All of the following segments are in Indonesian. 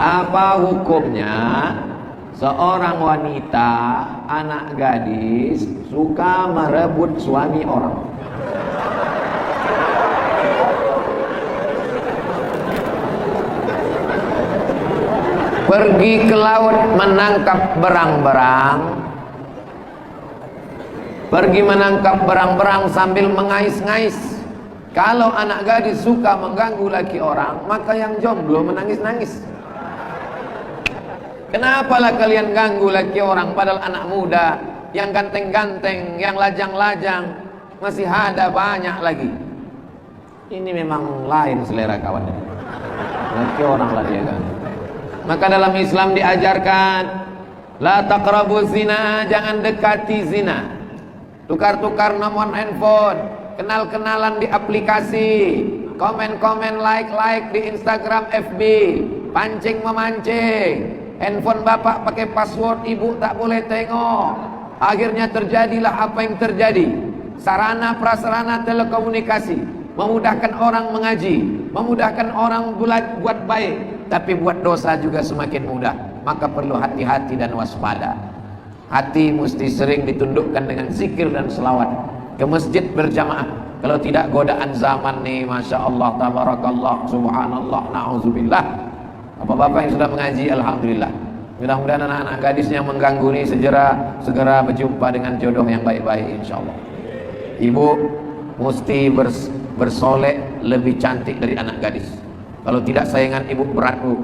Apa hukumnya seorang wanita, anak gadis, suka merebut suami orang? Pergi ke laut menangkap berang-berang, pergi menangkap berang-berang sambil mengais-ngais. Kalau anak gadis suka mengganggu laki orang, maka yang jomblo menangis-nangis. Kenapalah kalian ganggu laki orang, padahal anak muda yang ganteng-ganteng, yang lajang-lajang masih ada banyak lagi. Ini memang lain selera kawan. Laki orang lah dia ganggu. Maka dalam Islam diajarkan, la taqrabu zina, jangan dekati zina. Tukar-tukar nomor handphone, kenal-kenalan di aplikasi, komen-komen, like-like di Instagram, FB, pancing-memancing. Handphone bapak pakai password, ibu tak boleh tengok. Akhirnya terjadilah apa yang terjadi. Sarana prasarana telekomunikasi memudahkan orang mengaji, memudahkan orang buat baik, tapi buat dosa juga semakin mudah. Maka perlu hati-hati dan waspada. Hati mesti sering ditundukkan dengan zikir dan selawat. Ke masjid berjamaah. Kalau tidak godaan zaman nih, masya Allah, tabarakallah, subhanallah, na'udzubillah. Bapak-bapak yang sudah mengaji, alhamdulillah. Mudah-mudahan anak-anak gadis yang mengganggu ini segera berjumpa dengan jodoh yang baik-baik, insya Allah. Ibu mesti bersolek lebih cantik dari anak gadis. Kalau tidak, sayangan ibu berat, Bu.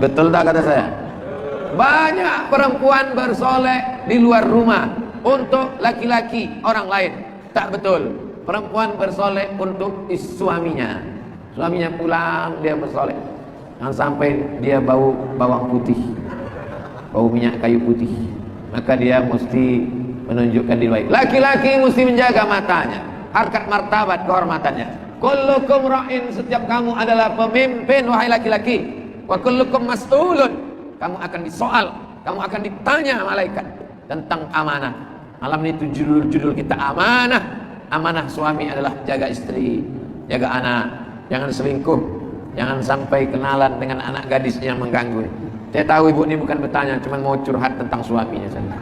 Betul tak kata saya? Banyak perempuan bersolek di luar rumah untuk laki-laki orang lain. Tak betul. Perempuan bersolek untuk suaminya. Suaminya pulang, dia bersolek. Jangan sampai dia bau bawang putih, bau minyak kayu putih. Maka dia mesti menunjukkan diri baik. Laki-laki mesti menjaga matanya, harkat martabat kehormatannya. Kullukum ra'in, setiap kamu adalah pemimpin wahai laki-laki. Wa kullukum mas'ulun, kamu akan disoal, kamu akan ditanya malaikat tentang amanah. Malam ini judul kita amanah. Amanah suami adalah jaga istri, jaga anak. Jangan selingkuh, jangan sampai kenalan dengan anak gadis yang mengganggu. Saya tahu ibu ini bukan bertanya, cuma mau curhat tentang suaminya saja.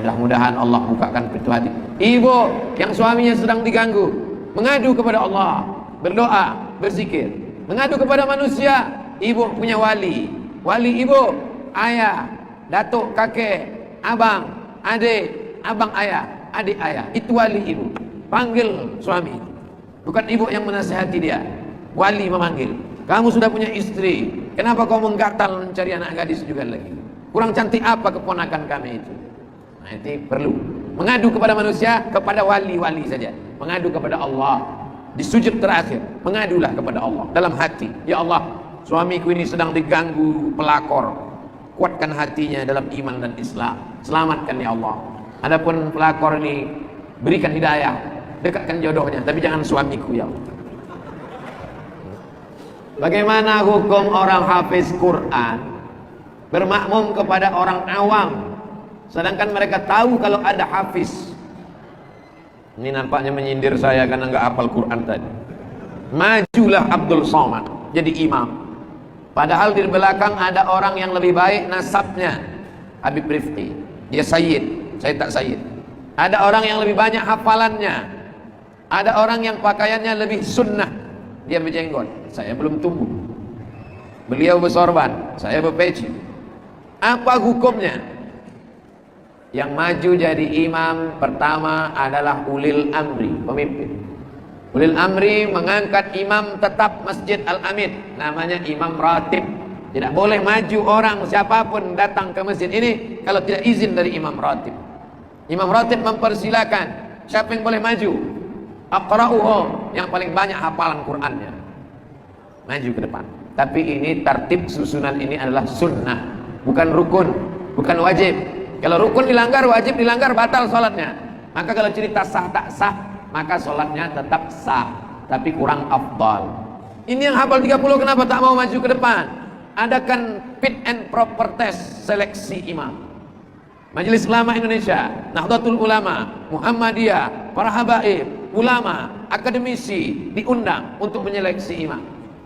Mudah-mudahan Allah bukakan pintu hati. Ibu yang suaminya sedang diganggu, mengadu kepada Allah, berdoa, berzikir. Mengadu kepada manusia, ibu punya wali. Wali ibu, ayah, datuk, kakek, abang, adik, abang ayah, adik ayah. Itu wali ibu. Panggil suami. Bukan ibu yang menasihati dia. Wali memanggil. Kamu sudah punya istri, kenapa kau menggatal mencari anak gadis juga lagi? Kurang cantik apa keponakan kami itu? Nah, itu perlu mengadu kepada manusia, kepada wali-wali saja. Mengadu kepada Allah di sujud terakhir. Mengadulah kepada Allah dalam hati. Ya Allah, suamiku ini sedang diganggu pelakor. Kuatkan hatinya dalam iman dan Islam. Selamatkan ya Allah. Adapun pelakor ini, berikan hidayah. Dekatkan jodohnya, tapi jangan suamiku ya Allah. Bagaimana hukum orang hafiz Quran bermakmum kepada orang awam, sedangkan mereka tahu kalau ada hafiz? Ini nampaknya menyindir saya karena nggak hafal Quran tadi. Majulah Abdul Somad jadi imam, padahal di belakang ada orang yang lebih baik nasabnya, Habib Rifqi, dia sayyid, saya tak sayyid. Ada orang yang lebih banyak hafalannya. Ada orang yang pakaiannya lebih sunnah, dia berjenggot, saya belum tumbuh. Beliau bersorban, saya berpeci. Apa hukumnya? Yang maju jadi imam pertama adalah ulil amri, pemimpin. Ulil amri mengangkat imam tetap Masjid Al-Amin, namanya imam ratib. Tidak boleh maju orang siapapun datang ke masjid ini kalau tidak izin dari imam ratib. Imam ratib mempersilakan siapa yang boleh maju. Aqra'uhu, yang paling banyak hafalan Qur'annya, maju ke depan. Tapi ini tertib susunan ini adalah sunnah, bukan rukun, bukan wajib. Kalau rukun dilanggar, wajib dilanggar, batal sholatnya. Maka kalau cerita sah tak sah, maka sholatnya tetap sah, tapi kurang afdal. Ini yang hafal 30 kenapa tak mau maju ke depan? Adakan fit and proper test seleksi imam. Majelis Ulama Indonesia, Nahdlatul Ulama, Muhammadiyah, para habaib, ulama, akademisi diundang untuk menyeleksi imam.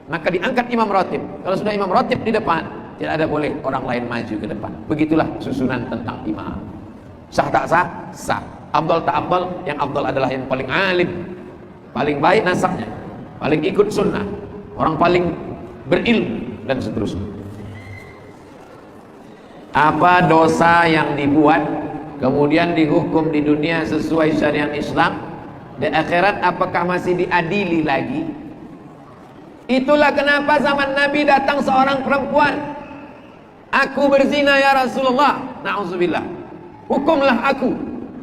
maka diangkat imam ratib. Kalau sudah imam ratib di depan, tidak ada boleh orang lain maju ke depan. Begitulah susunan tentang imam. Sah tak sah? Sah. Afdal tak afdal? Yang afdal adalah yang paling alim, paling baik nasabnya, paling ikut sunnah, orang paling berilmu, dan seterusnya. Apa dosa yang dibuat kemudian dihukum di dunia sesuai syariat Islam, di akhirat apakah masih diadili lagi? Itulah kenapa zaman Nabi datang seorang perempuan, aku berzina ya Rasulullah, na'udzubillah, hukumlah aku.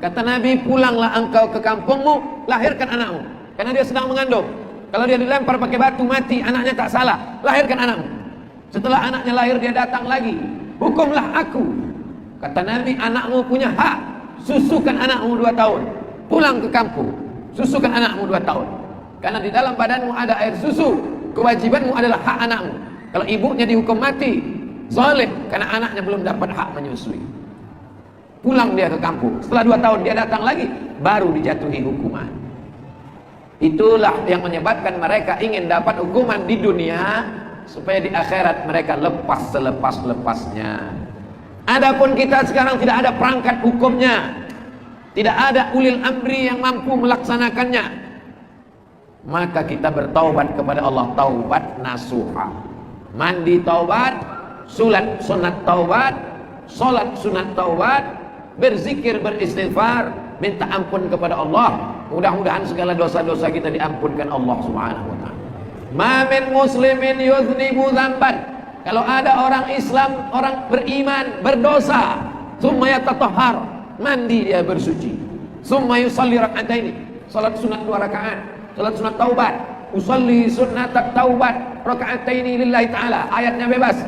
Kata Nabi, pulanglah engkau ke kampungmu, lahirkan anakmu, karena dia sedang mengandung. Kalau dia dilempar pakai batu mati, anaknya tak salah, lahirkan anakmu. Setelah anaknya lahir, dia datang lagi, hukumlah aku. Kata Nabi, anakmu punya hak, susukan anakmu 2 tahun, pulang ke kampung, susukan anakmu 2 tahun, karena di dalam badanmu ada air susu. Kewajibanmu adalah hak anakmu. Kalau ibunya dihukum mati, zalim, karena anaknya belum dapat hak menyusui. Pulang dia ke kampung. Setelah 2 tahun dia datang lagi, baru dijatuhi hukuman. Itulah yang menyebabkan mereka ingin dapat hukuman di dunia, supaya di akhirat mereka lepas selepas-lepasnya. Adapun kita sekarang tidak ada perangkat hukumnya, tidak ada ulil amri yang mampu melaksanakannya, maka kita bertaubat kepada Allah, taubat nasuha. Mandi taubat, salat sunat taubat, salat sunat taubat, berzikir, beristighfar, minta ampun kepada Allah. Mudah-mudahan segala dosa-dosa kita diampunkan Allah Subhanahu wa taala. Ma min muslimin yuznibu dzamban. Kalau ada orang Islam, orang beriman berdosa, summa yatatahhar, mandi dia bersuci, summa yusalli rak'ataini, salat sunat 2 rakaat, salat sunat taubat, usalli sunnat taubat rak'ataini lillahi taala, ayatnya bebas.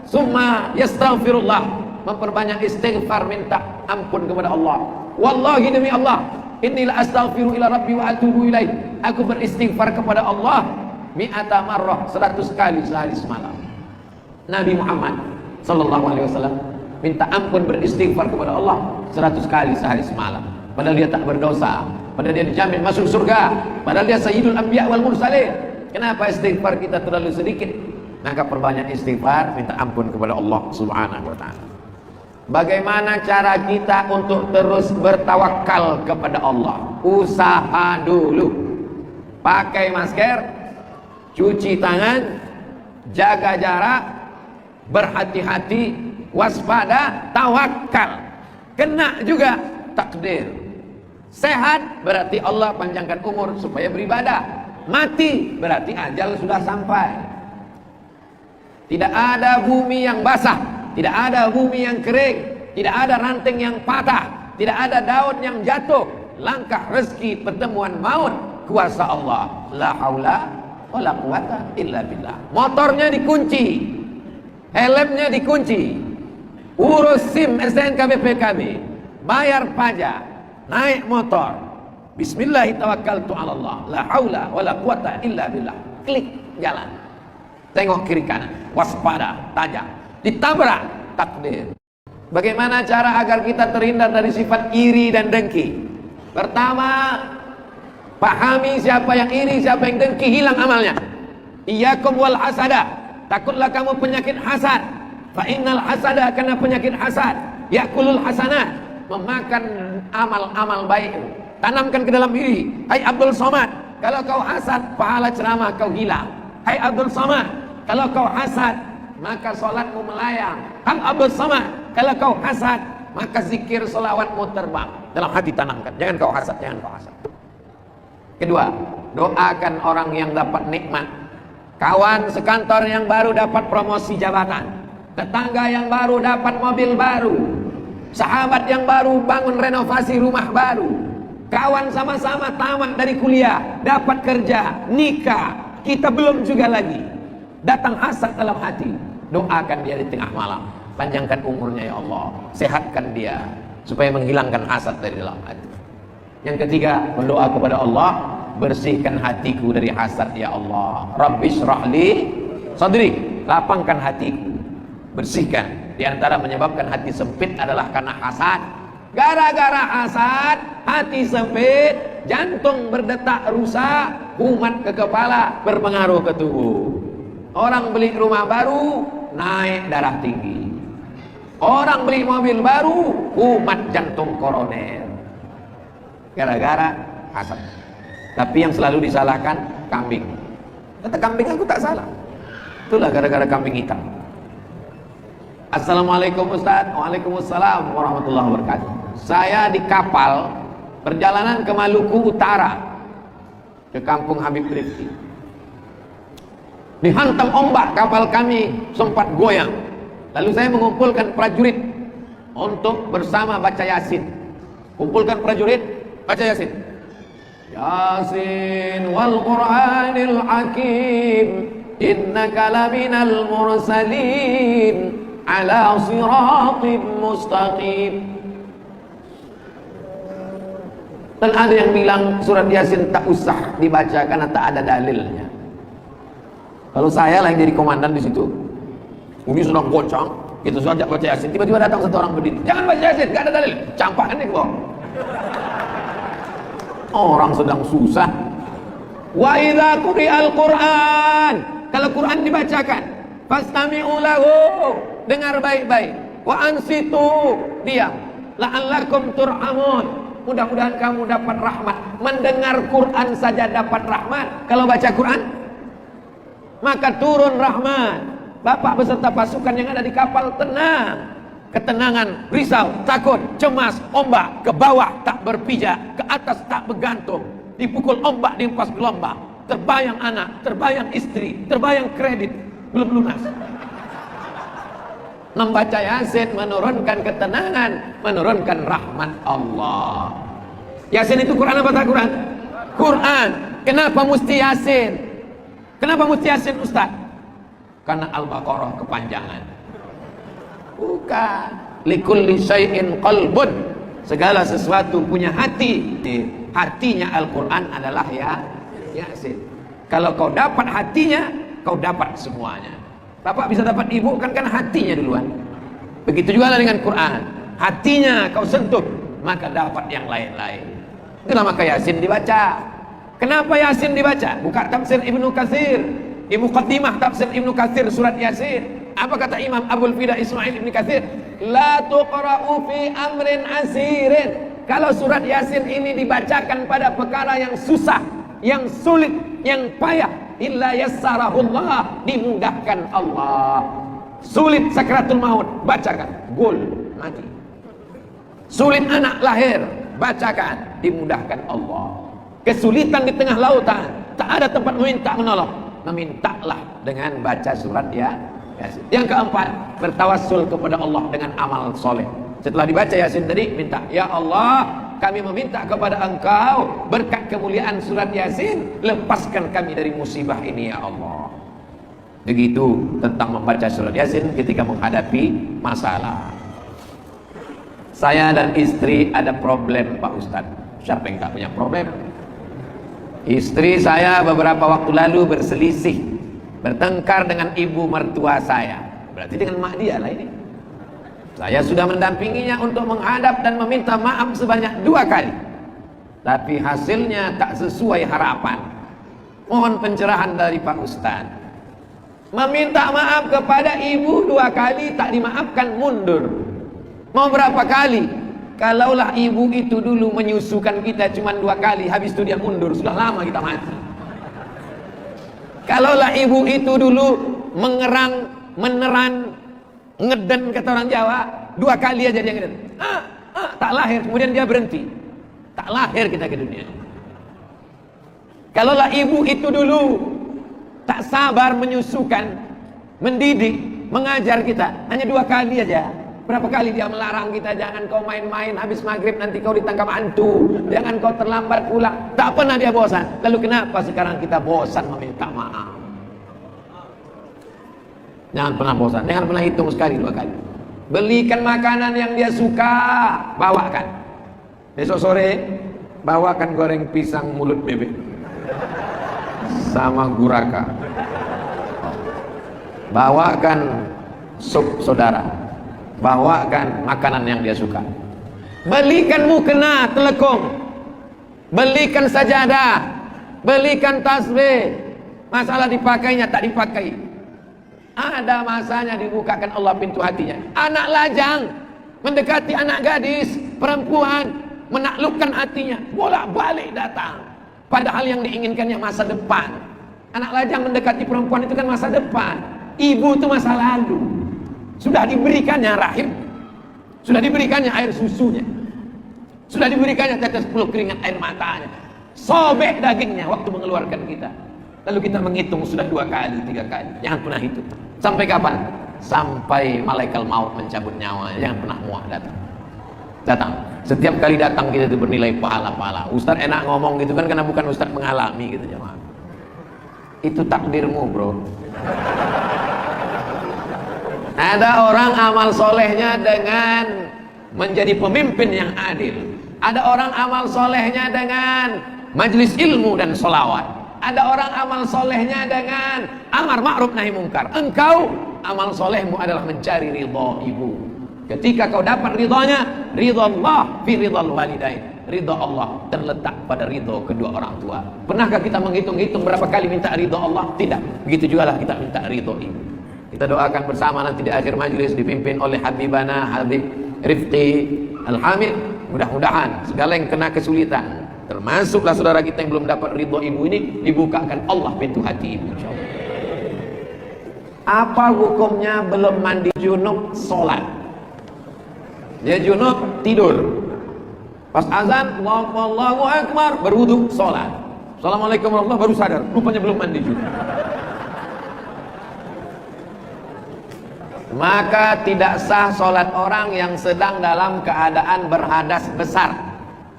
Summa yastaghfirullah, memperbanyak istighfar, minta ampun kepada Allah. Wallahi, demi Allah, inilah astaghfiru ila rabbi wa atubu ilaih, aku beristighfar kepada Allah mi'ata marrah, 100 kali sehari semalam. Nabi Muhammad sallallahu alaihi wasallam minta ampun, beristighfar kepada Allah 100 kali sehari semalam. Padahal dia tak berdosa, padahal dia dijamin masuk surga, padahal dia sayyidul anbiya wal mursalin. Kenapa istighfar kita terlalu sedikit? Maka perbanyak istighfar, minta ampun kepada Allah Subhanahu wa taala. Bagaimana cara kita untuk terus bertawakal kepada Allah? Usaha dulu. Pakai masker, cuci tangan, jaga jarak, berhati-hati, waspada, tawakal. Kena juga takdir. Sehat berarti Allah panjangkan umur supaya beribadah. Mati berarti ajal sudah sampai. Tidak ada bumi yang basah, tidak ada bumi yang kering, tidak ada ranting yang patah, tidak ada daun yang jatuh. Langkah rezeki, pertemuan maut, kuasa Allah. La haula wala quwata illa billah. Motornya dikunci, helmnya dikunci, urus SIM STNK BPKB, bayar pajak, naik motor, bismillahirrahmanirrahim, Allah, la haula wala quwata illa billah. Klik, jalan, tengok kiri kanan, waspada, tajam, ditabrak takdir. Bagaimana cara agar kita terhindar dari sifat iri dan dengki? Pertama, pahami siapa yang iri, siapa yang dengki, hilang amalnya. Iyyakum wal hasada, takutlah kamu penyakit hasad. Fa innal hasada, karena penyakit hasad yakulul hasanat, memakan amal-amal baik. Tanamkan ke dalam diri. Hai Abdul Somad, kalau kau hasad, pahala ceramah kau hilang. Hai Abdul Somad, kalau kau hasad, maka solatmu melayang. Hai Abdul Somad, kalau kau hasad, maka zikir selawatmu terbang. Dalam hati tanamkan, jangan kau hasad, jangan kau hasad. Kedua, doakan orang yang dapat nikmat. Kawan sekantor yang baru dapat promosi jabatan, tetangga yang baru dapat mobil baru, sahabat yang baru bangun renovasi rumah baru, kawan sama-sama tamat dari kuliah, dapat kerja, nikah, kita belum juga lagi. Datang hasad dalam hati, doakan dia di tengah malam, panjangkan umurnya ya Allah, sehatkan dia supaya menghilangkan hasad dari dalam hati. Yang ketiga, berdoa kepada Allah, bersihkan hatiku dari hasad ya Allah. Rabbi syrahli sadri, lapangkan hatiku, bersihkan. Di antara menyebabkan hati sempit adalah karena hasad. Gara-gara hasad, hati sempit, jantung berdetak rusak, kumat ke kepala, berpengaruh ke tubuh. Orang beli rumah baru, naik darah tinggi. Orang beli mobil baru, kumat jantung koroner. Gara-gara hasad. Tapi yang selalu disalahkan kambing. Kata kambing aku tak salah. Itulah gara-gara kambing hitam. Assalamualaikum Ustaz. Waalaikumsalam warahmatullahi wabarakatuh. Saya di kapal perjalanan ke Maluku Utara, ke kampung Habib Rifki. Dihantam ombak, kapal kami sempat goyang. Lalu saya mengumpulkan prajurit untuk bersama baca Yasin. Kumpulkan prajurit, baca Yasin. Yasin wal Qur'anil Hakim, innaka laminal mursalin ala siratim mustaqim. Dan ada yang bilang surat Yasin tak usah dibaca karena tak ada dalilnya. Kalau saya lah yang jadi komandan di situ, ini sedang goncang, kita sudah baca Yasin, tiba-tiba datang satu orang berdiri, jangan baca Yasin, gak ada dalil, campakan nih kok. Orang sedang susah. Wa idza quri'al Qur'an, kalau Quran dibacakan, fastami'u lahu, dengar baik-baik, wa ansitu, diam, la'allakum turhamun, mudah-mudahan kamu dapat rahmat. Mendengar Quran saja dapat rahmat, kalau baca Quran maka turun rahmat. Bapak beserta pasukan yang ada di kapal tenang, ketenangan, risau, takut, cemas, ombak ke bawah tak berpijak, ke atas tak bergantung, dipukul ombak, dihempas gelombang, terbayang anak, terbayang istri, terbayang kredit belum lunas. Membaca Yasin menurunkan ketenangan, menurunkan rahmat Allah. Yasin itu Quran apa tak Quran? Quran. Kenapa mesti Yasin? Kenapa mesti Yasin Ustaz? Karena Al-Baqarah kepanjangan. Bukan. Likulli syai'in qalbun, segala sesuatu punya hati. Hatinya Al-Quran adalah Yasin. Kalau kau dapat hatinya, kau dapat semuanya. Bapak bisa dapat ibu kan karena hatinya duluan. Begitu juga dengan Quran. Hatinya kau sentuh, maka dapat yang lain-lain. Itulah maka Yasin dibaca. Kenapa Yasin dibaca? Buka tafsir Ibnu Katsir, di muqaddimah tafsir Ibnu Katsir surat Yasin. Apa kata Imam Abul Fida Ismail Ibnu Katsir? La tuqra'u fi amrin asirin. Kalau surat Yasin ini dibacakan pada perkara yang susah, yang sulit, yang payah, illa yassarahullah, dimudahkan Allah. Sulit sakratul maut, bacakan, gol, mati. Sulit anak lahir, bacakan, dimudahkan Allah. Kesulitan di tengah lautan, tak ada tempat meminta menolong, memintalah dengan baca surat Yasin. Yang keempat, bertawassul kepada Allah dengan amal soleh. Setelah dibaca Yasin tadi, minta, ya Allah, kami meminta kepada Engkau berkat kemuliaan surat Yasin, lepaskan kami dari musibah ini ya Allah. Begitu tentang membaca surat Yasin ketika menghadapi masalah. Saya dan istri ada problem Pak Ustadz. Siapa yang tak punya problem? Istri saya beberapa waktu lalu berselisih, bertengkar dengan ibu mertua saya. Berarti dengan mak dia lah ini. Saya sudah mendampinginya untuk menghadap dan meminta maaf sebanyak 2 kali. Tapi hasilnya tak sesuai harapan. Mohon pencerahan dari Pak Ustaz. Meminta maaf kepada ibu 2 kali, tak dimaafkan, mundur. Mau berapa kali? Kalaulah ibu itu dulu menyusukan kita cuma 2 kali, habis itu dia mundur, sudah lama kita mati. Kalaulah ibu itu dulu mengerang, meneran, ngeden kata orang Jawa, 2 kali aja dia ngeden. Tak lahir, kemudian dia berhenti. Tak lahir kita ke dunia. Kalaulah ibu itu dulu tak sabar menyusukan, mendidik, mengajar kita, hanya 2 kali aja. Berapa kali dia melarang kita, jangan kau main-main habis maghrib nanti kau ditangkap hantu, jangan kau terlambat pulang. Tak pernah dia bosan. Lalu kenapa sekarang kita bosan meminta maaf? Jangan pernah bosan, jangan pernah hitung sekali 2 kali. Belikan makanan yang dia suka, bawakan. Besok sore bawakan goreng pisang mulut bebek sama guraka. Bawakan sup saudara. Bawakan makanan yang dia suka. Belikan mukena, telekung. Belikan sajadah. Belikan tasbih. Masalah dipakainya tak dipakai. Ada masanya dibukakan Allah pintu hatinya. Anak lajang mendekati anak gadis, perempuan, menaklukkan hatinya, bolak-balik datang. Padahal yang diinginkannya masa depan. Anak lajang mendekati perempuan itu kan masa depan. Ibu itu masa lalu. Sudah diberikannya rahim, sudah diberikannya air susunya, sudah diberikannya tetes puluh keringat air matanya, sobek dagingnya waktu mengeluarkan kita. Lalu kita menghitung sudah 2 kali, 3 kali. Jangan pernah hitung. Sampai kapan? Sampai malaikat maut mencabut nyawa. Jangan pernah muak datang. Setiap kali datang kita itu bernilai pahala-pahala. Ustaz enak ngomong gitu kan karena bukan Ustaz mengalami gitu jemaah. Itu takdirmu, bro. Ada orang amal solehnya dengan menjadi pemimpin yang adil. Ada orang amal solehnya dengan majelis ilmu dan sholawat. Ada orang amal solehnya dengan amar ma'ruf nahi mungkar. Engkau amal solehmu adalah mencari ridha ibu. Ketika kau dapat ridhonya, ridha Allah fi ridhal walidain. Ridha Allah terletak pada ridha kedua orang tua. Pernahkah kita menghitung-hitung berapa kali minta ridha Allah? Tidak. Begitu juga lah kita minta ridha ibu. Kita doakan bersama nanti di akhir majelis dipimpin oleh Habibana Habib Rifqi Al-Hamid. Mudah-mudahan segala yang kena kesulitan, termasuklah saudara kita yang belum dapat ridho ibu ini, dibukakan Allah pintu hati ibu, insyaallah. Apa hukumnya belum mandi junub sholat? Dia junub tidur, pas azan Allahu Akbar berwudu sholat, Assalamualaikum warahmatullahi wabarakatuh, baru sadar rupanya belum mandi junub. Maka tidak sah sholat orang yang sedang dalam keadaan berhadas besar.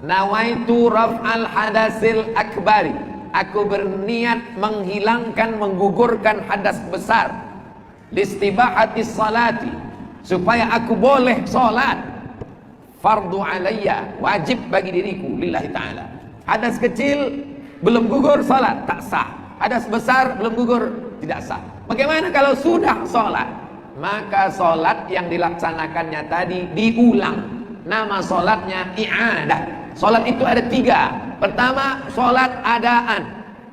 Nawaitu raf'al hadasil akbari. Aku berniat menghilangkan, menggugurkan hadas besar. Listibahatis salati. Supaya aku boleh sholat. Fardu alayya. Wajib bagi diriku. Lillahi ta'ala. Hadas kecil belum gugur sholat. Tak sah. Hadas besar belum gugur. Tidak sah. Bagaimana kalau sudah sholat? Maka sholat yang dilaksanakannya tadi diulang. Nama sholatnya i'adah. Sholat itu ada 3. Pertama, sholat adaan.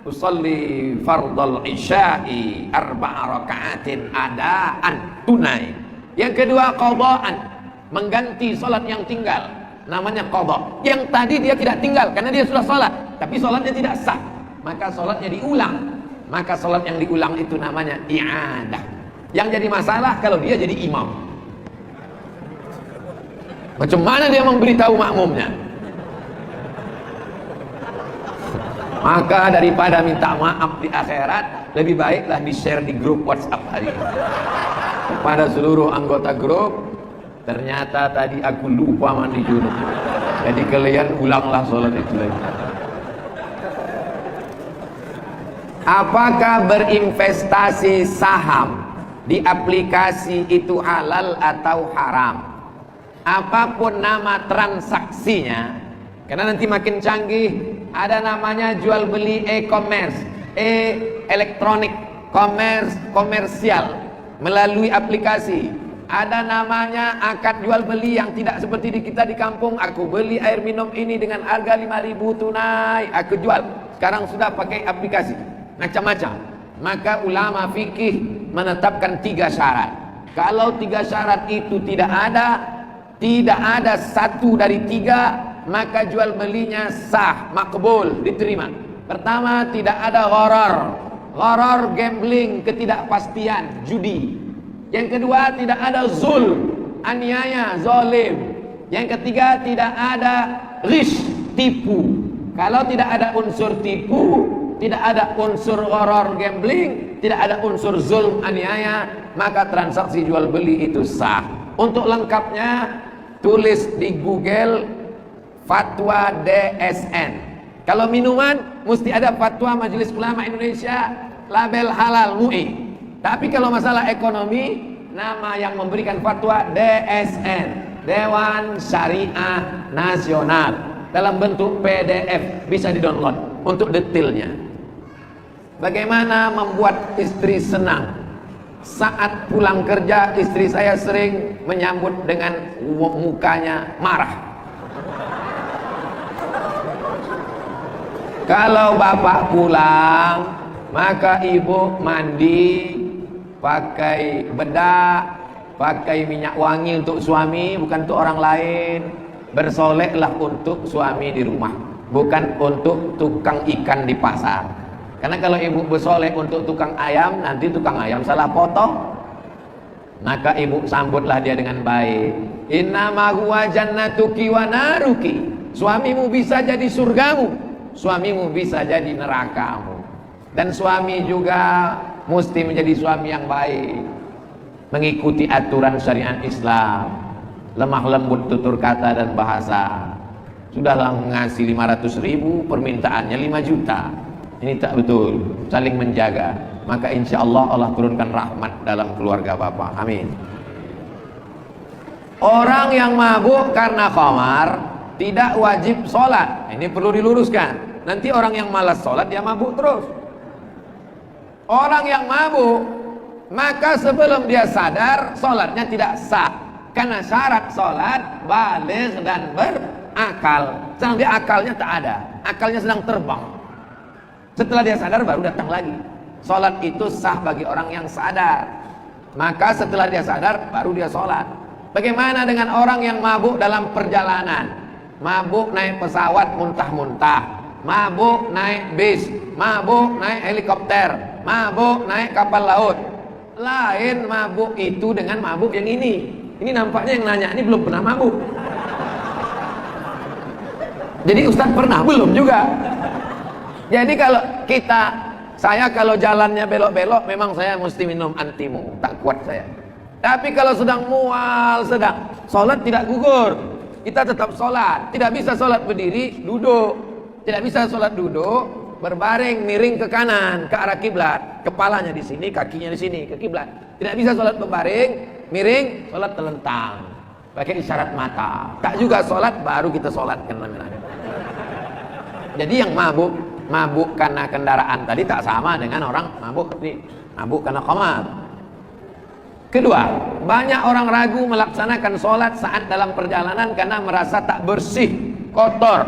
Usalli fardal isya'i 4 raka'atin adaan, tunai. Yang kedua, qadaan, mengganti sholat yang tinggal, namanya qadha. Yang tadi dia tidak tinggal karena dia sudah sholat, tapi sholatnya tidak sah, maka sholatnya diulang. Maka sholat yang diulang itu namanya i'adah. Yang jadi masalah kalau dia jadi imam. Macam mana dia memberitahu makmumnya? Maka daripada minta maaf di akhirat, lebih baiklah di-share di grup WhatsApp hari ini kepada seluruh anggota grup. Ternyata tadi aku lupa mandi junub, jadi kalian ulanglah sholat itu lagi. Apakah berinvestasi saham di aplikasi itu halal atau haram? Apapun nama transaksinya, karena nanti makin canggih, ada namanya jual beli e-commerce, elektronik, komersial melalui aplikasi. Ada namanya akad jual beli yang tidak seperti di kita di kampung. Aku beli air minum ini dengan harga 5.000 tunai, aku jual. Sekarang sudah pakai aplikasi, macam-macam. Maka ulama fikih menetapkan 3 syarat. Kalau 3 syarat itu tidak ada satu dari 3, maka jual belinya sah, makbul, diterima. Pertama, tidak ada gharar, gambling, ketidakpastian, judi. Yang kedua, tidak ada aniaya, zalim. Yang ketiga, tidak ada ghish, tipu. Kalau tidak ada unsur tipu, tidak ada unsur gharar, gambling, tidak ada unsur zulm, aniaya, maka transaksi jual beli itu sah. Untuk lengkapnya tulis di Google fatwa DSN. Kalau minuman mesti ada fatwa Majelis Ulama Indonesia, label halal MUI. Tapi kalau masalah ekonomi, nama yang memberikan fatwa DSN, Dewan Syariah Nasional, dalam bentuk PDF, bisa di-download untuk detailnya. Bagaimana membuat istri senang? Saat pulang kerja, istri saya sering menyambut dengan mukanya marah. Kalau bapak pulang, maka ibu mandi, pakai bedak, pakai minyak wangi untuk suami, bukan untuk orang lain. Bersoleklah untuk suami di rumah, bukan untuk tukang ikan di pasar. Karena kalau ibu bersolek untuk tukang ayam, nanti tukang ayam salah potong. Maka ibu sambutlah dia dengan baik. Innama huwa jannatuki wa naruki. Suamimu bisa jadi surgamu, suamimu bisa jadi nerakamu. Dan suami juga mesti menjadi suami yang baik, mengikuti aturan syariat Islam, lemah lembut tutur kata dan bahasa. Sudahlah ngasih 500.000, permintaannya 5 juta. Ini tak betul, saling menjaga. Maka insya Allah Allah turunkan rahmat dalam keluarga bapak. Amin. Orang yang mabuk karena khamar tidak wajib sholat. Ini perlu diluruskan. Nanti orang yang malas sholat dia mabuk terus. Orang yang mabuk, maka sebelum dia sadar sholatnya tidak sah. Karena syarat sholat baligh dan berakal. Sedang dia akalnya tak ada, akalnya sedang terbang. Setelah dia sadar baru datang lagi. Sholat itu sah bagi orang yang sadar. Maka setelah dia sadar baru dia sholat. Bagaimana dengan orang yang mabuk dalam perjalanan? Mabuk naik pesawat muntah-muntah, mabuk naik bis, mabuk naik helikopter, mabuk naik kapal laut. Lain mabuk itu dengan mabuk yang ini. Ini nampaknya yang nanya ini belum pernah mabuk. Jadi Ustadz pernah? Belum juga. Jadi kalau saya kalau jalannya belok-belok, memang saya mesti minum antimu, tak kuat saya. Tapi kalau sedang mual, sedang sholat tidak gugur, kita tetap sholat. Tidak bisa sholat berdiri, duduk. Tidak bisa sholat duduk, berbaring, miring ke kanan, ke arah kiblat. Kepalanya di sini, kakinya di sini, ke kiblat. Tidak bisa sholat berbaring, miring, sholat telentang, pakai isyarat mata. Tak juga sholat, baru kita sholatkan namanya. Jadi yang mabuk karena kendaraan tadi tak sama dengan orang mabuk karena khamar. Kedua, banyak orang ragu melaksanakan sholat saat dalam perjalanan karena merasa tak bersih, kotor.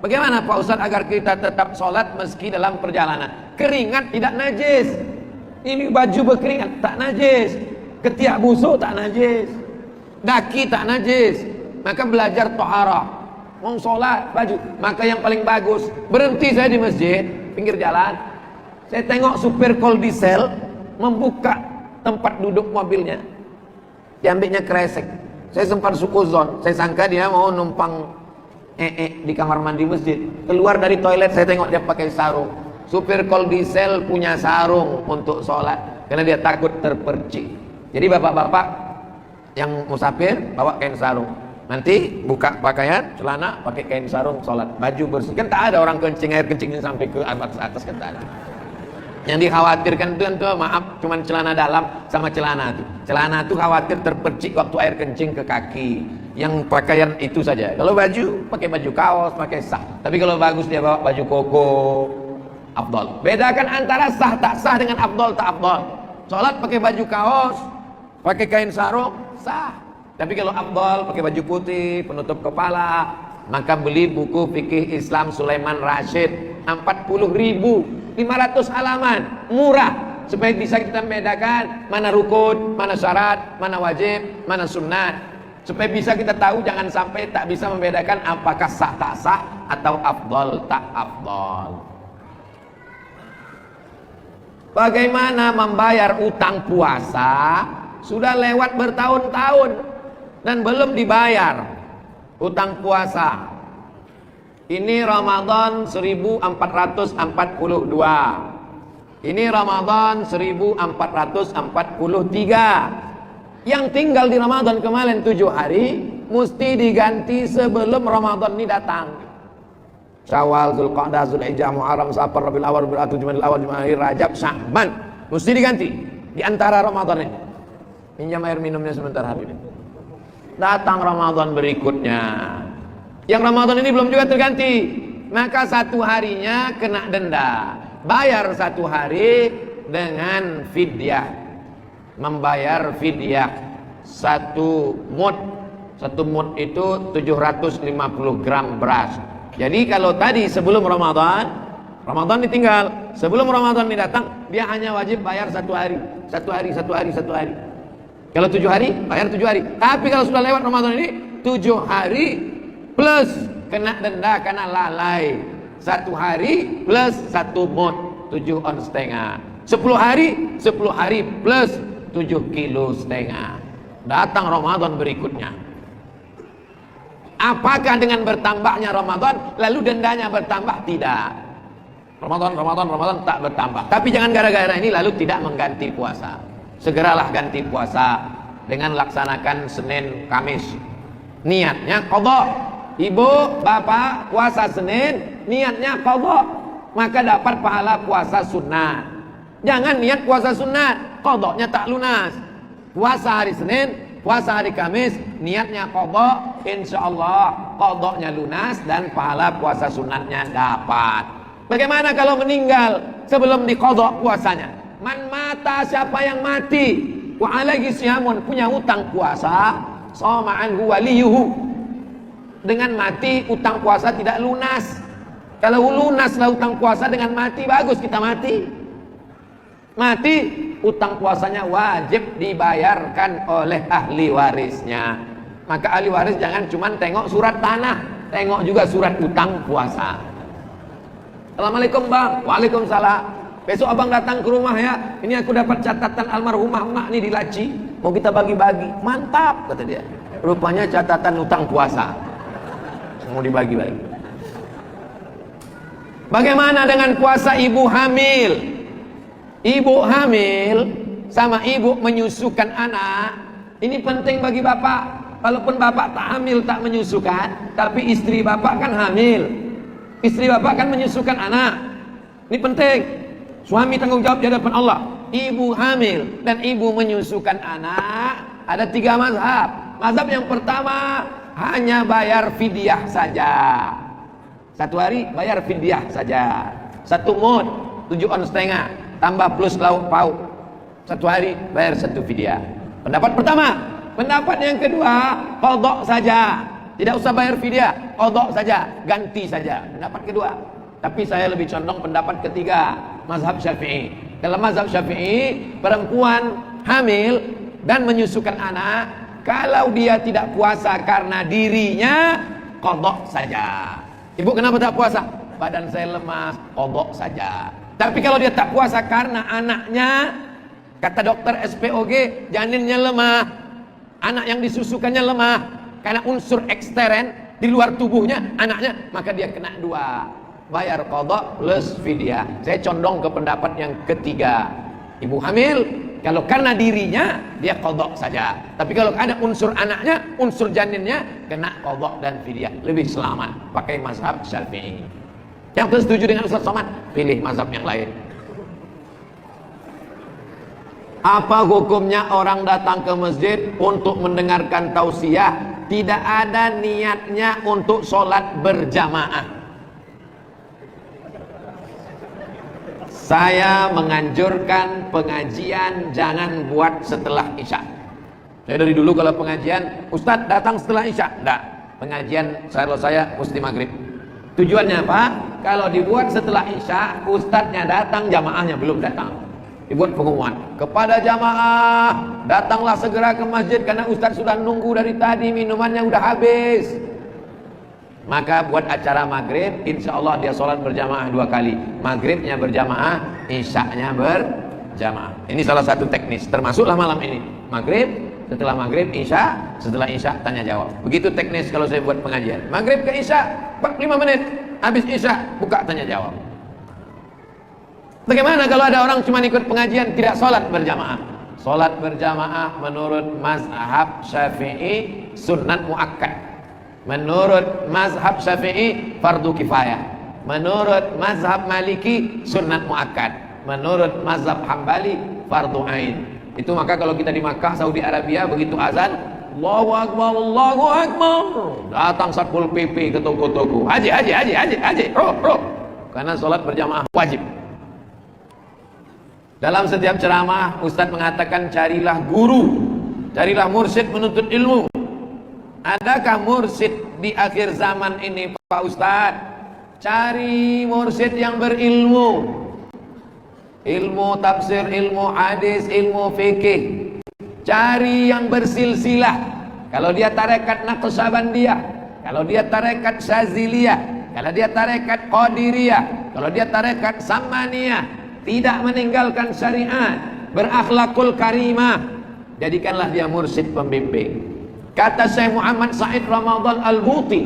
Bagaimana Pak Ustadz agar kita tetap sholat meski dalam perjalanan? Keringat tidak najis. Ini baju berkeringat tak najis. Ketiak busuk tak najis. Daki tak najis. Maka belajar toharah. Mau sholat baju, maka yang paling bagus, berhenti saya di masjid pinggir jalan, saya tengok supir kol diesel membuka tempat duduk mobilnya, diambilnya kresek. Saya sempat sukuzon, saya sangka dia mau numpang di kamar mandi masjid. Keluar dari toilet saya tengok dia pakai sarung. Supir kol diesel punya sarung untuk sholat karena dia takut terpercik. Jadi bapak-bapak yang musafir bawa kain sarung. Nanti buka pakaian, celana, pakai kain sarung, sholat, baju bersih. Kan tak ada orang kencing, air kencingnya sampai ke atas, kan tak ada. Yang dikhawatirkan itu maaf, cuman celana dalam sama celana itu. Celana itu khawatir terpercik waktu air kencing ke kaki. Yang pakaian itu saja. Kalau baju, pakai baju kaos, pakai sah. Tapi kalau bagus dia bawa baju koko, afdol. Bedakan antara sah tak sah dengan afdol tak afdol. Sholat pakai baju kaos, pakai kain sarung, sah. Tapi kalau afdal pakai baju putih, penutup kepala, maka beli buku fikih Islam Sulaiman Rashid 40.500 halaman, murah, supaya bisa kita membedakan mana rukun, mana syarat, mana wajib, mana sunat, supaya bisa kita tahu, jangan sampai tak bisa membedakan apakah sah tak sah atau afdal tak afdal. Bagaimana membayar utang puasa? Sudah lewat bertahun-tahun dan belum dibayar utang puasa. Ini Ramadan 1442. Ini Ramadan 1443. Yang tinggal di Ramadan kemarin 7 hari mesti diganti sebelum Ramadan ini datang. Syawal, Zulqa'dah, Zulhijjah, Muharram, Safar, Rabiul Awwal, Rabiul Akhir, Jumadil Awwal, Jumadil Rajab, Sya'ban. Mesti diganti di antara Ramadan ini. Pinjam air minumnya sebentar Habib. Datang Ramadan berikutnya, yang Ramadan ini belum juga terganti, maka 1 harinya kena denda. Bayar 1 hari dengan fidyah. Membayar fidyah 1 mud. 1 mud itu 750 gram beras. Jadi kalau tadi sebelum Ramadan Ramadan ditinggal, sebelum Ramadan ini datang, dia hanya wajib bayar 1 hari. 1 hari, 1 hari, 1 hari. Kalau 7 hari, bayar 7 hari. Tapi kalau sudah lewat Ramadan ini, 7 hari plus kena denda karena lalai. 1 hari plus 1 mud, 7 on setengah. 10 hari plus 7 kilo setengah. Datang Ramadan berikutnya. Apakah dengan bertambahnya Ramadan lalu dendanya bertambah? Tidak. Ramadan tak bertambah. Tapi jangan gara-gara ini lalu tidak mengganti puasa. Segeralah ganti puasa dengan laksanakan Senin, Kamis. Niatnya qadha. Ibu, bapak puasa Senin, niatnya qadha, maka dapat pahala puasa sunat. Jangan niat puasa sunat, qadhanya tak lunas. Puasa hari Senin, puasa hari Kamis, niatnya qadha, insyaallah qadhanya lunas dan pahala puasa sunatnya dapat. Bagaimana kalau meninggal sebelum diqadha puasanya? Man mata, siapa yang mati, wa alaihi siyamun, punya utang puasa, shoma anhu waliyuhu. Dengan mati utang puasa tidak lunas. Kalau lunaslah utang puasa dengan mati, bagus kita mati. Mati, utang puasanya wajib dibayarkan oleh ahli warisnya. Maka ahli waris jangan cuma tengok surat tanah, tengok juga surat utang puasa. Assalamualaikum bang. Waalaikumsalam. Besok abang datang ke rumah ya. Ini aku dapat catatan almarhumah mak nih di laci, mau kita bagi-bagi. Mantap kata dia. Rupanya catatan utang puasa, mau dibagi-bagi. Bagaimana dengan puasa ibu hamil? Ibu hamil sama ibu menyusukan anak, ini penting bagi bapak. Walaupun bapak tak hamil, tak menyusukan, tapi istri bapak kan hamil, istri bapak kan menyusukan anak. Ini penting. Suami tanggung jawab di hadapan Allah. Ibu hamil dan ibu menyusukan anak, ada 3 mazhab. Mazhab yang pertama, hanya bayar fidyah saja. 1 hari bayar fidyah saja. 1 mud, 7 on setengah, tambah plus lauk pauk. 1 hari bayar 1 fidyah. Pendapat pertama. Pendapat yang kedua, qadha saja. Tidak usah bayar fidyah, qadha saja, ganti saja. Pendapat kedua. Tapi saya lebih condong pendapat ketiga, mazhab Syafi'i. Dalam mazhab Syafi'i, perempuan hamil dan menyusukan anak, kalau dia tidak puasa karena dirinya, qadha saja. Ibu kenapa tak puasa? Badan saya lemas, qadha saja. Tapi kalau dia tak puasa karena anaknya, kata dokter SPOG, janinnya lemah, anak yang disusukannya lemah, karena unsur ekstern di luar tubuhnya anaknya, maka dia kena 2. Bayar qadha plus fidyah. Saya condong ke pendapat yang ketiga. Ibu hamil, kalau karena dirinya, dia qadha saja. Tapi kalau ada unsur anaknya, unsur janinnya, kena qadha dan fidyah. Lebih selamat pakai mazhab Syafi'i. Yang setuju dengan Ustaz Somad, pilih mazhab yang lain. Apa hukumnya orang datang ke masjid untuk mendengarkan tausiah, tidak ada niatnya untuk sholat berjamaah? Saya menganjurkan pengajian jangan buat setelah Isya. Saya dari dulu kalau pengajian, Ustadz datang setelah Isya, enggak. Pengajian saya mesti maghrib. Tujuannya apa? Kalau dibuat setelah Isya, Ustadznya datang, jamaahnya belum datang. Dibuat pengumuman kepada jamaah, datanglah segera ke masjid karena Ustadz sudah nunggu dari tadi, minumannya udah habis. Maka buat acara maghrib, insya Allah dia sholat berjamaah 2 kali. Maghribnya berjamaah, isya'nya berjamaah. Ini salah satu teknis, termasuklah malam ini. Maghrib, setelah maghrib, isya, setelah isya, tanya jawab. Begitu teknis kalau saya buat pengajian. Maghrib ke isya, 45 menit. Habis isya, buka tanya jawab. Bagaimana kalau ada orang cuma ikut pengajian, tidak sholat berjamaah? Sholat berjamaah menurut mazhab Syafi'i sunnat muakkad. Menurut mazhab Syafi'i fardu kifayah. Menurut mazhab Maliki sunnat muakkad. Menurut mazhab Hambali fardu ain. Itu maka kalau kita di Makkah, Saudi Arabia, begitu azan, Allahu Akbar, Allahu Akbar, datang Satpol PP ke toko-toko. Haji, roh. Karena sholat berjamaah wajib. Dalam setiap ceramah, Ustadz mengatakan carilah guru, carilah mursyid menuntut ilmu. Adakah mursyid di akhir zaman ini Pak Ustadz Cari mursyid yang berilmu, ilmu tafsir, ilmu hadis, ilmu fikih. Cari yang bersilsilah. Kalau dia tarekat Naqsabandiyah, kalau dia tarekat Syaziliyah, kalau dia tarekat Qadiriyah, kalau dia tarekat Samaniyah, tidak meninggalkan syariat, berakhlakul karimah, jadikanlah dia mursyid pembimbing. Kata Syekh Muhammad Said Ramadan Al-Buti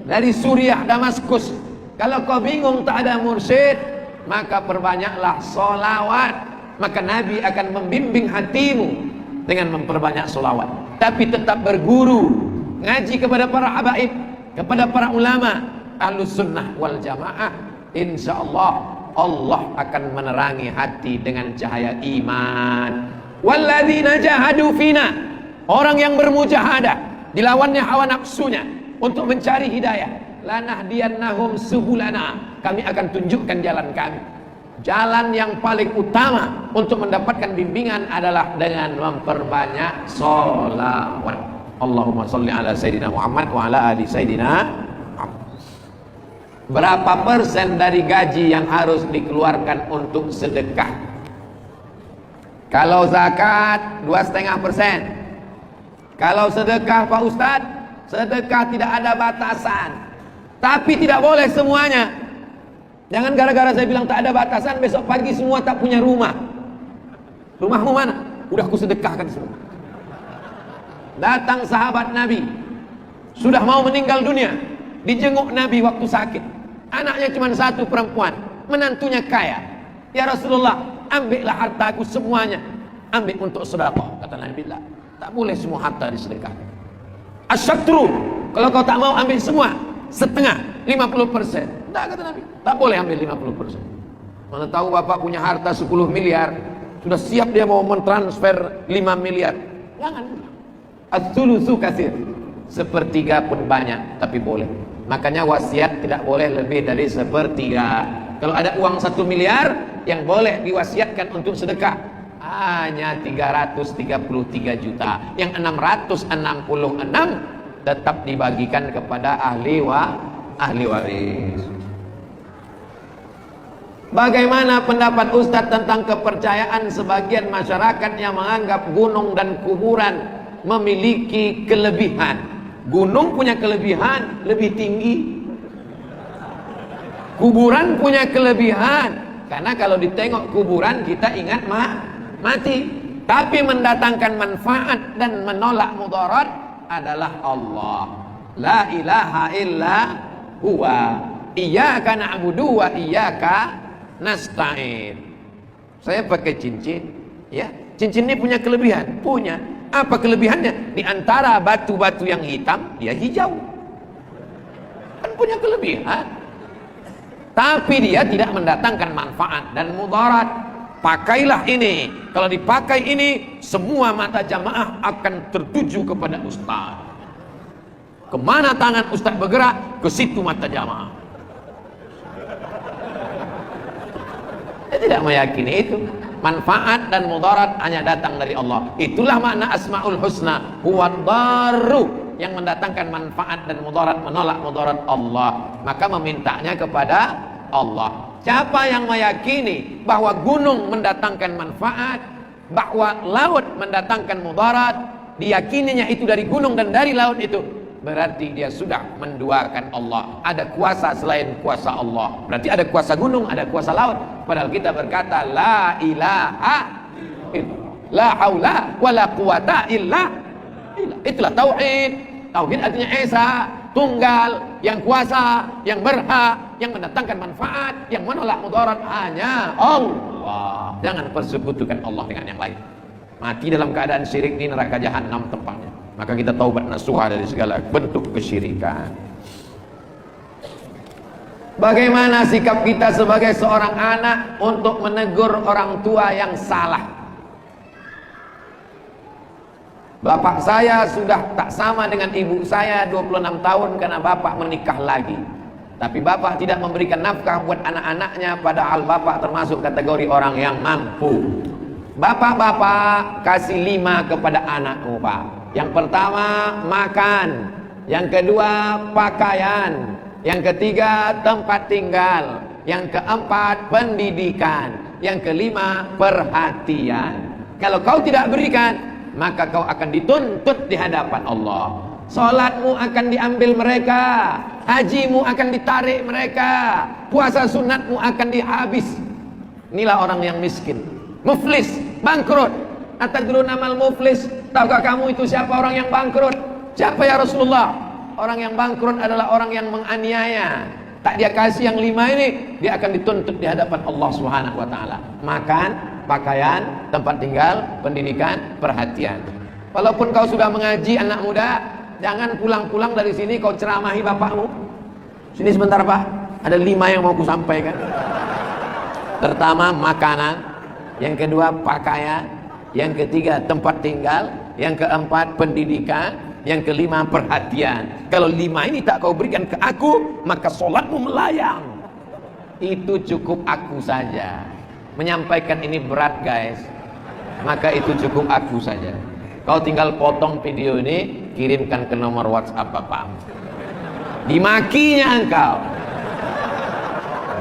dari Suriah Damaskus, kalau kau bingung tak ada mursyid, maka perbanyaklah sholawat, maka Nabi akan membimbing hatimu dengan memperbanyak sholawat. Tapi tetap berguru, ngaji kepada para habaib, kepada para ulama Ahlus Sunnah wal Jamaah. Insyaallah Allah akan menerangi hati dengan cahaya iman. Walladzina jahadu fina, orang yang bermujahadah dilawannya hawa nafsunya untuk mencari hidayah, lanahdiyannahum subulana, kami akan tunjukkan jalan kami. Jalan yang paling utama untuk mendapatkan bimbingan adalah dengan memperbanyak sholawat. Allahumma sholli ala Sayyidina Muhammad wa ala ali Sayyidina Muhammad. Berapa persen dari gaji yang harus dikeluarkan untuk sedekah? Kalau zakat 2,5%. Kalau sedekah Pak Ustadz, sedekah tidak ada batasan, tapi tidak boleh semuanya. Jangan gara-gara saya bilang tak ada batasan, besok pagi semua tak punya rumah. Rumahmu mana? Udah aku sedekahkan semua. Datang sahabat Nabi, sudah mau meninggal dunia, dijenguk Nabi waktu sakit. Anaknya cuma satu perempuan, menantunya kaya. Ya Rasulullah, ambillah hartaku semuanya, ambil untuk sedekah. Kata Nabi, tak boleh semua harta disedekahkan. Asyatru, kalau kau tak mau ambil semua, setengah, 50%. Tidak, kata Nabi, tak boleh ambil 50%. Mana tahu bapak punya harta 10 miliar, sudah siap dia mau mentransfer 5 miliar. Jangan. As-sulusu katsir, sepertiga pun banyak, tapi boleh. Makanya wasiat tidak boleh lebih dari sepertiga. Kalau ada uang 1 miliar yang boleh diwasiatkan untuk sedekah hanya 333 juta. Yang 666 tetap dibagikan kepada ahli waris. Bagaimana pendapat Ustadz tentang kepercayaan sebagian masyarakat yang menganggap gunung dan kuburan memiliki kelebihan? Gunung punya kelebihan lebih tinggi, kuburan punya kelebihan, karena kalau ditengok kuburan kita ingat mati. Tapi mendatangkan manfaat dan menolak mudarat adalah Allah. La ilaha illa huwa, iyyaka na'budu wa iyyaka nasta'in. Saya pakai cincin, ya. Cincin ini punya kelebihan, punya. Apa kelebihannya? Di antara batu-batu yang hitam, dia hijau. Kan punya kelebihan. Tapi dia tidak mendatangkan manfaat dan mudarat. Pakailah ini. Kalau dipakai ini, semua mata jamaah akan tertuju kepada ustaz. Kemana tangan ustaz bergerak, ke situ mata jamaah. Dia tidak meyakini itu. Manfaat dan mudarat hanya datang dari Allah. Itulah makna Asmaul Husna, huwad darru, yang mendatangkan manfaat dan mudarat, menolak mudarat Allah. Maka memintanya kepada Allah. Siapa yang meyakini bahwa gunung mendatangkan manfaat, bahwa laut mendatangkan mudarat, diyakininya itu dari gunung dan dari laut itu, berarti dia sudah menduakan Allah. Ada kuasa selain kuasa Allah. Berarti ada kuasa gunung, ada kuasa laut. Padahal kita berkata la ilaha illallah, la haula wala quwata illa billah. Itulah tauhid. Tauhid artinya esa, tunggal, yang kuasa, yang berhak, yang mendatangkan manfaat, yang menolak mudarat hanya Allah. Jangan persekutukan Allah dengan yang lain. Mati dalam keadaan syirik di neraka jahanam tempatnya. Maka kita taubat nasuha dari segala bentuk kesyirikan. Bagaimana sikap kita sebagai seorang anak untuk menegur orang tua yang salah? Bapak saya sudah tak sama dengan ibu saya 26 tahun karena bapak menikah lagi. Tapi bapak tidak memberikan nafkah buat anak-anaknya, padahal bapak termasuk kategori orang yang mampu. Bapak-bapak kasih 5 kepada anakmu, Pak. Yang pertama makan, yang kedua pakaian, Yang ketiga, tempat tinggal. Yang keempat, pendidikan. Yang kelima, perhatian. Kalau kau tidak berikan, maka kau akan dituntut di hadapan Allah. Salatmu akan diambil mereka, hajimu akan ditarik mereka, puasa sunatmu akan dihabis. Inilah orang yang miskin, muflis, bangkrut. Atadruna mal muflis? Tahukah kamu itu siapa orang yang bangkrut? Siapa ya Rasulullah? Orang yang bangkrut adalah orang yang menganiaya. Tak dia kasih yang 5 ini, dia akan dituntut di hadapan Allah Subhanahu wa taala. Makan, pakaian, tempat tinggal, pendidikan, perhatian. Walaupun kau sudah mengaji anak muda, jangan pulang-pulang dari sini kau ceramahi bapakmu. Sini sebentar Pak, ada 5 yang mau ku sampaikan. Pertama, makanan. Yang kedua, pakaian. Yang ketiga, tempat tinggal. Yang keempat, pendidikan. Yang kelima, perhatian. Kalau 5 ini tak kau berikan ke aku, maka sholatmu melayang. Itu cukup aku saja. Menyampaikan ini berat guys, maka itu cukup aku saja. Kau tinggal potong video ini, kirimkan ke nomor WhatsApp bapakmu. Dimakinya engkau,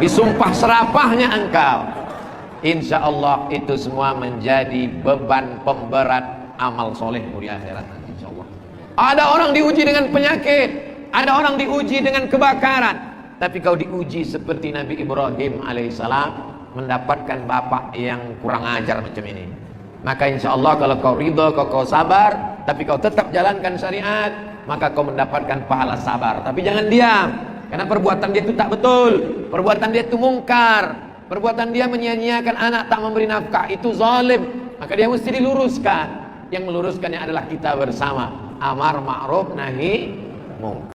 disumpah serapahnya engkau. Insya Allah itu semua menjadi beban pemberat amal solehmu di akhirat nanti, insya Allah. Ada orang diuji dengan penyakit, ada orang diuji dengan kebakaran, tapi kau diuji seperti Nabi Ibrahim alaihissalam, mendapatkan bapak yang kurang ajar macam ini. Maka insya Allah kalau kau ridho, kau sabar, tapi kau tetap jalankan syariat, maka kau mendapatkan pahala sabar. Tapi jangan diam, karena perbuatan dia itu tak betul, perbuatan dia itu mungkar, perbuatan dia menyia-nyiakan anak, tak memberi nafkah, itu zalim. Maka dia mesti diluruskan. Yang meluruskannya adalah kita bersama. Amar ma'ruf nahi mungkar.